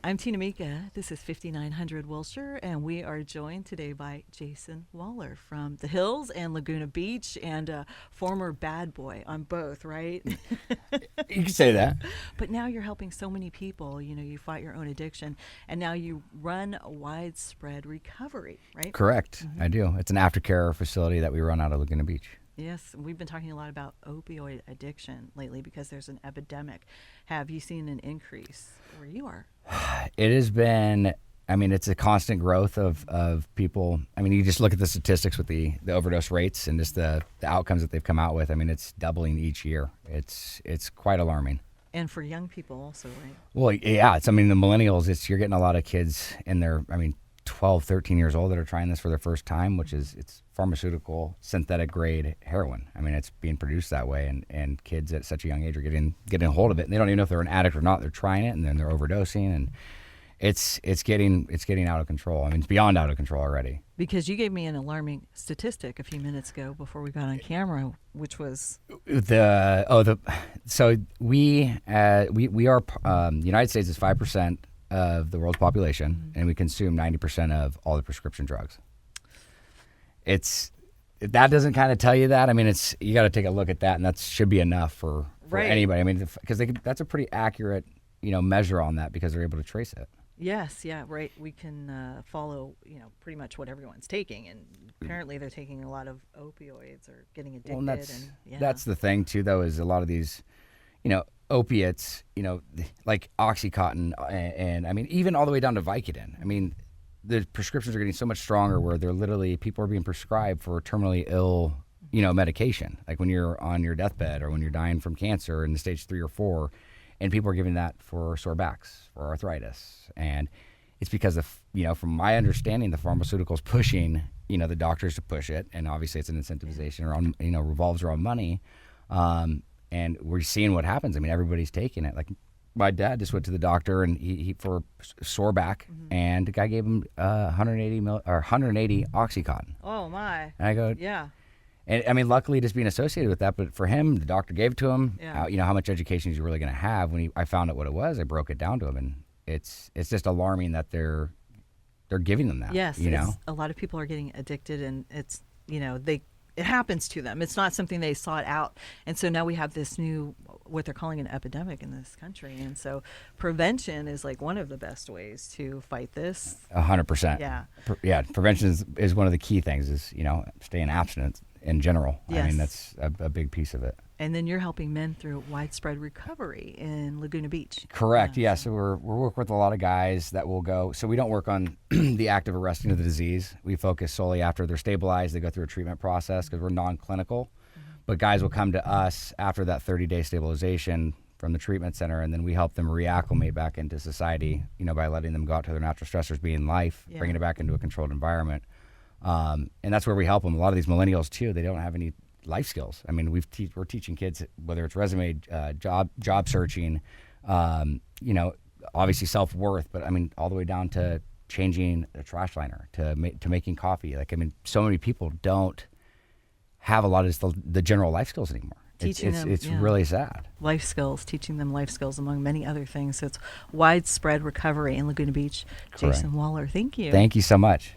I'm Tina Mika. This is 5900 Wilshire, and we are joined today by Jason Wahler from the Hills and Laguna Beach, and a former bad boy on both, right? You can say that. But now you're helping so many people. You know, you fight your own addiction, and now you run a widespread recovery, right? Correct. I do. It's an aftercare facility that we run out of Laguna Beach. Yes, we've been talking a lot about opioid addiction lately because there's an epidemic. Have you seen an increase where you are? It has been, it's a constant growth of people. You just look at the statistics with the overdose rates and just the outcomes that they've come out with. It's doubling each year. It's quite alarming. And for young people also, right? Well, yeah, the millennials, you're getting a lot of kids in their, 12, 13 years old that are trying this for their first time, which is, it's pharmaceutical, synthetic grade heroin. It's being produced that way, and kids at such a young age are getting a hold of it, and they don't even know if they're an addict or not. They're trying it, and then they're overdosing, and it's getting out of control. It's beyond out of control already. Because you gave me an alarming statistic a few minutes ago before we got on camera, which was so we are the United States is 5% of the world's population, and we consume 90% of all the prescription drugs. If that doesn't kind of tell you that, it's, you got to take a look at that, and that should be enough for right. Anybody. Because that's a pretty accurate, measure on that, because they're able to trace it. Yes, yeah, right. We can follow, pretty much what everyone's taking, and apparently they're taking a lot of opioids or getting addicted. Well, that's the thing too, though, is a lot of these, opiates, like Oxycontin, and even all the way down to Vicodin. The prescriptions are getting so much stronger where they're literally, people are being prescribed for terminally ill, medication. Like when you're on your deathbed or when you're dying from cancer in the stage 3 or 4, and people are giving that for sore backs, for arthritis. And it's because from my understanding, the pharmaceuticals pushing, the doctors to push it. And obviously it's an incentivization around, revolves around money. And we're seeing what happens. Everybody's taking it. Like my dad just went to the doctor, and he for sore back, and the guy gave him 180 Oxycontin. Oh my! And I go, yeah. And luckily, just being associated with that, but for him, the doctor gave it to him. Yeah. How much education he's really going to have. When I found out what it was, I broke it down to him, and it's just alarming that they're giving them that. Yes, a lot of people are getting addicted, and it's it happens to them. It's not something they sought out. And so now we have this new, what they're calling an epidemic in this country. And so prevention is like one of the best ways to fight this. 100%. Yeah. Yeah. Prevention is one of the key things, is, staying abstinent in general. Yes. That's a big piece of it. And then you're helping men through widespread recovery in Laguna Beach. Correct. Yeah. So we're working with a lot of guys that will go. So we don't work on the act of arresting of the disease. We focus solely after they're stabilized. They go through a treatment process because we're non-clinical. But guys will come to us after that 30-day stabilization from the treatment center, and then we help them reacclimate back into society, by letting them go out to their natural stressors, being life, bringing it back into a controlled environment. And that's where we help them. A lot of these millennials too, they don't have any life skills. We're teaching kids, whether it's resume, job searching, obviously self-worth, but all the way down to changing a trash liner, to making coffee. So many people don't have a lot of the general life skills anymore. It's really sad. Life skills, teaching them life skills among many other things. So it's widespread recovery in Laguna Beach. Correct. Jason Wahler, thank you. Thank you so much.